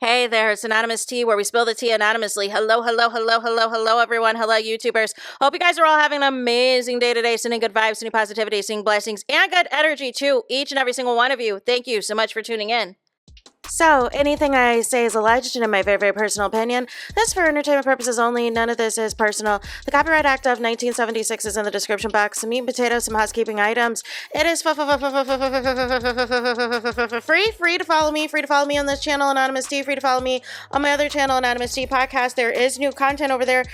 Hey there, it's Anonymous Tea, where we spill the tea anonymously. Hello, everyone. Hello, YouTubers. Hope you guys are all having an amazing day today, sending good vibes, sending positivity, sending blessings, and good energy to each and every single one of you. Thank you so much for tuning in. So, anything I say is alleged and in my very, very personal opinion. This is for entertainment purposes only. None of this is personal. The Copyright Act of 1976 is in the description box. Some meat and potatoes, some housekeeping items. It is free to follow me. Free to follow me on this channel, Anonymous Tea. Free to follow me on my other channel, Anonymous Tea Podcast. There is new content over there.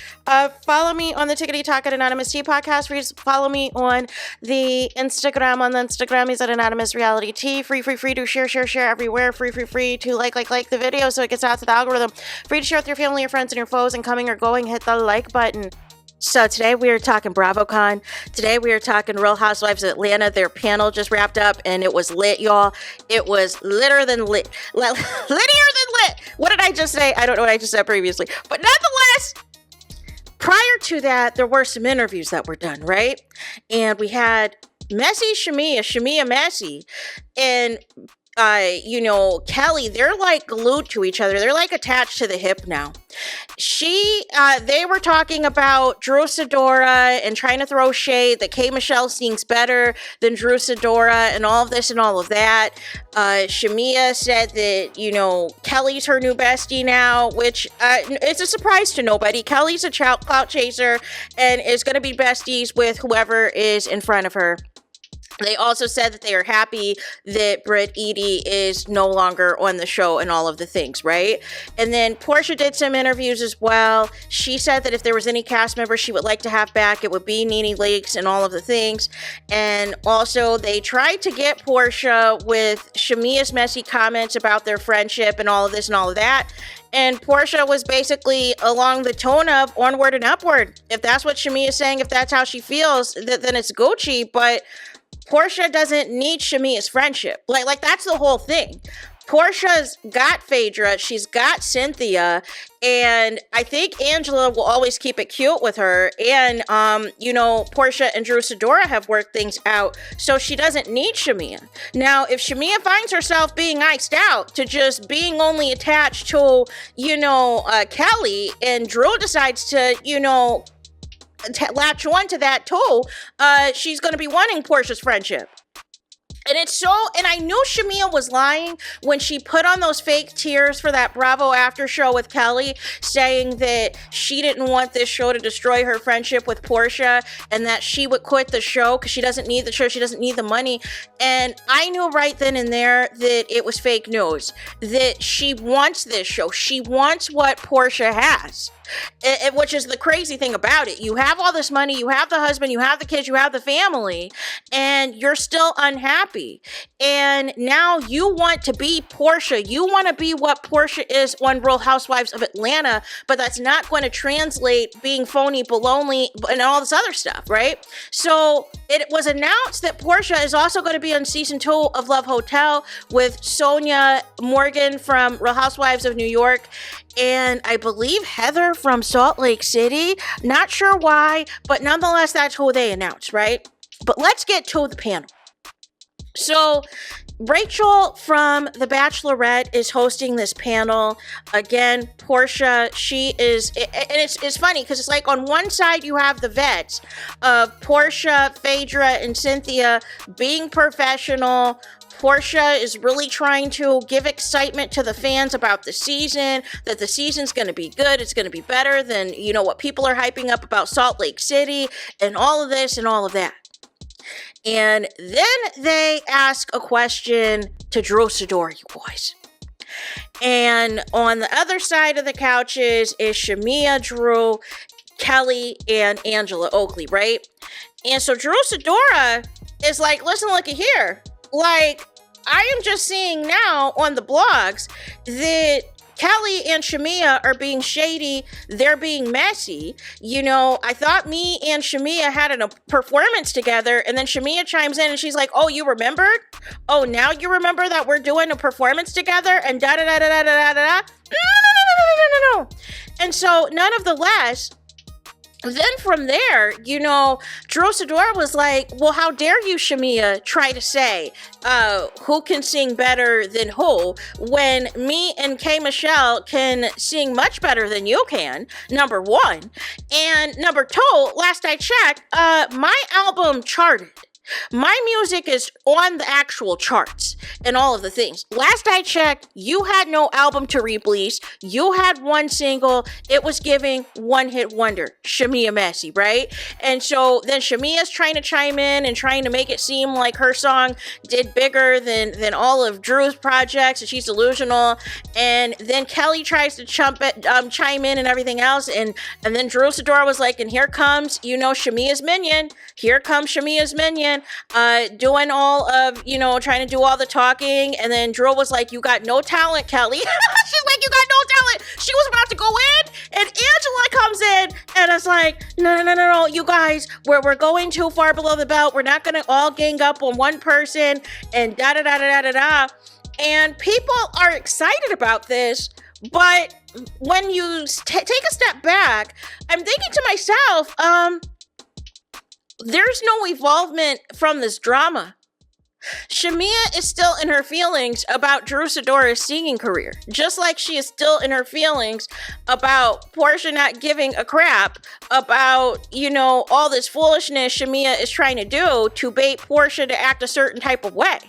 Follow me on the Tickety Talk at Anonymous Tea Podcast. Free to follow me on the Instagram. On the Instagram, he's at Anonymous Reality Tea. Free to share everywhere. Free to like the video so it gets out to the algorithm. Free to share with your family, your friends, and your foes, and coming or going, hit the like button. So today we are talking Bravocon. Today we are talking Real Housewives of Atlanta. Their panel just wrapped up and it was lit, y'all. It was litter than lit. Littier than lit. What did I just say? I don't know what I just said previously. But nonetheless, prior to that, there were some interviews that were done, right? And we had Shamessy Messy, and Kelly, they're like glued to each other. They're like attached to the hip now. They were talking about Drew Sidora and trying to throw shade that K. Michelle sings better than Drew Sidora and all of this and all of that. Shamia said that, Kelly's her new bestie now, which it's a surprise to nobody. Kelly's a clout chaser and is going to be besties with whoever is in front of her. They also said that they are happy that Britt Edie is no longer on the show and all of the things, right? And then Portia did some interviews as well. She said that if there was any cast member she would like to have back, it would be Nene Leakes and all of the things. And also they tried to get Portia with Shamia's messy comments about their friendship and all of this and all of that. And Portia was basically along the tone of onward and upward. If that's what Shamia is saying, if that's how she feels, then it's Gucci. But Portia doesn't need Shamia's friendship. Like that's the whole thing. Portia's got Phaedra, she's got Cynthia, and I think Angela will always keep it cute with her. And, Portia and Drew Sidora have worked things out, so she doesn't need Shamia. Now, if Shamia finds herself being iced out to just being only attached to, Kelly, and Drew decides to, latch on to that too, she's going to be wanting Portia's friendship. And I knew Shamia was lying when she put on those fake tears for that Bravo after show with Kelly, saying that she didn't want this show to destroy her friendship with Portia and that she would quit the show because she doesn't need the show, she doesn't need the money. And I knew right then and there that it was fake news, that she wants this show. She wants what Portia has. Which is the crazy thing about it. You have all this money, you have the husband, you have the kids, you have the family, and you're still unhappy. And now you want to be Portia. You want to be what Portia is on Real Housewives of Atlanta, but that's not going to translate being phony, baloney, and all this other stuff, right? So it was announced that Portia is also going to be on season 2 of Love Hotel with Sonia Morgan from Real Housewives of New York, and I believe Heather from Salt Lake City. Not sure why, but nonetheless, that's who they announced, right? But let's get to the panel. So Rachel from The Bachelorette is hosting this panel. Again, Portia, she is, and it's funny because it's like on one side you have the vets of Portia, Phaedra, and Cynthia being professional. Portia is really trying to give excitement to the fans about the season, that the season's going to be good, it's going to be better than, what people are hyping up about Salt Lake City, and all of this and all of that. And then they ask a question to Drew Sidora, you boys. And on the other side of the couches is Shamia, Drew, Kelly, and Angela Oakley, right? And so Drew Sidora is like, listen, look at here. Like, I am just seeing now on the blogs that Kelly and Shamia are being shady. They're being messy. I thought me and Shamia had a performance together, and then Shamia chimes in and she's like, oh, you remembered? Oh, now you remember that we're doing a performance together? And da-da-da-da-da-da-da-da? No. And so, none of the less, then from there, Drew Sidora was like, well, how dare you, Shamea, try to say who can sing better than who when me and K. Michelle can sing much better than you can, number one. And number two, last I checked, my album charted. My music is on the actual charts and all of the things. Last I checked, you had no album to release. You had one single. It was giving one hit wonder, Shamessy, right? And so then Shamea's trying to chime in and trying to make it seem like her song did bigger than all of Drew's projects, and she's delusional. And then Kelly tries to chime in and everything else. And then Drew Sidora was like, and here comes, Shamea's minion. Here comes Shamea's minion. Doing all of, trying to do all the talking. And then Drew was like, you got no talent, Kelly. She's like, you got no talent. She was about to go in, and Angela comes in and it's like, no, you guys, we're going too far below the belt. We're not going to all gang up on one person and da-da-da-da-da-da-da. And people are excited about this, but when you take a step back, I'm thinking to myself, there's no evolvement from this drama. Shamea is still in her feelings about Drew Sidora's singing career, just like she is still in her feelings about Portia not giving a crap about, all this foolishness Shamea is trying to do to bait Portia to act a certain type of way.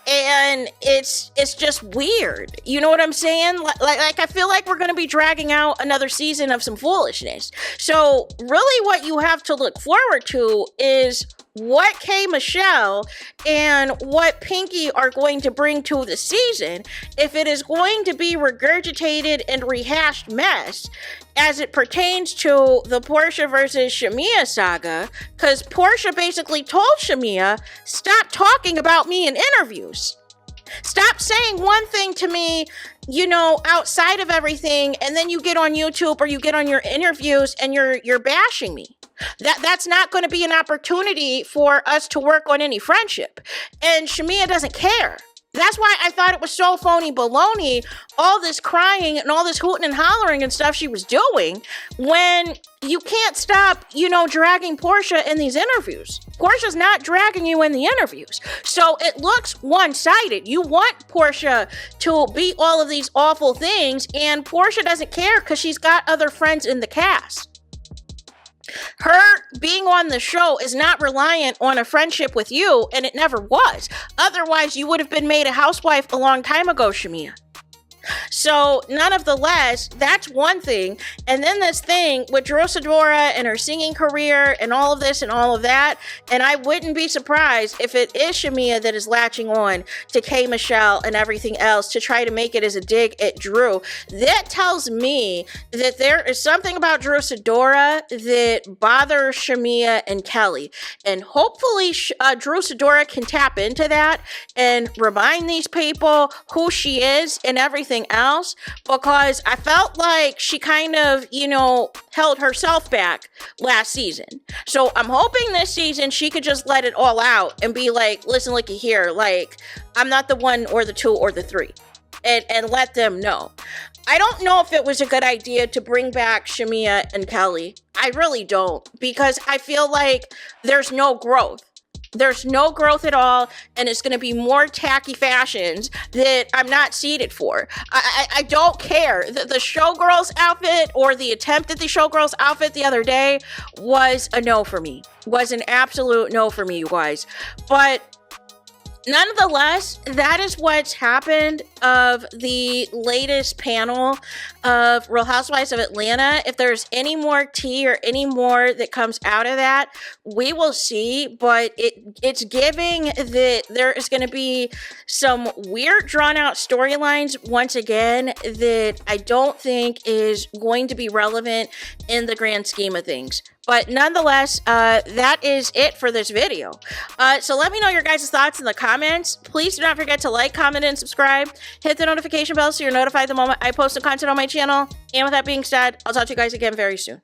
And it's just weird. You know what I'm saying? Like I feel like we're going to be dragging out another season of some foolishness. So really what you have to look forward to is what K. Michelle and what Pinky are going to bring to the season. If it is going to be regurgitated and rehashed mess as it pertains to the Portia versus Shamea saga, because Portia basically told Shamea, stop talking about me in interviews. Stop saying one thing to me, outside of everything, and then you get on YouTube or you get on your interviews and you're bashing me. That's not going to be an opportunity for us to work on any friendship. And Shamea doesn't care. That's why I thought it was so phony baloney, all this crying and all this hooting and hollering and stuff she was doing, when you can't stop, dragging Portia in these interviews. Portia's not dragging you in the interviews. So it looks one-sided. You want Portia to be all of these awful things, and Portia doesn't care because she's got other friends in the cast. Her being on the show is not reliant on a friendship with you, and it never was. Otherwise, you would have been made a housewife a long time ago, Shamea. So, nonetheless, that's one thing. And then this thing with Drew Sidora and her singing career and all of this and all of that. And I wouldn't be surprised if it is Shamea that is latching on to K. Michelle and everything else to try to make it as a dig at Drew. That tells me that there is something about Drew Sidora that bothers Shamea and Kelly. And hopefully Drew Sidora can tap into that and remind these people who she is and everything else, because I felt like she kind of, held herself back last season. So I'm hoping this season she could just let it all out and be like, listen, looky here, like, I'm not the one or the two or the three, and let them know. I don't know if it was a good idea to bring back Shamea and Kelly. I really don't, because I feel like there's no growth. There's no growth at all, and it's going to be more tacky fashions that I'm not seated for. I don't care. The showgirl's outfit or the attempt at the showgirl's outfit the other day was a no for me. Was an absolute no for me, you guys. But nonetheless, that is what's happened of the latest panel of Real Housewives of Atlanta. If there's any more tea or any more that comes out of that, we will see. But it's giving that there is going to be some weird drawn out storylines once again that I don't think is going to be relevant in the grand scheme of things. But nonetheless, that is it for this video. So let me know your guys' thoughts in the comments. Please do not forget to like, comment, and subscribe. Hit the notification bell so you're notified the moment I post new content on my channel. And with that being said, I'll talk to you guys again very soon.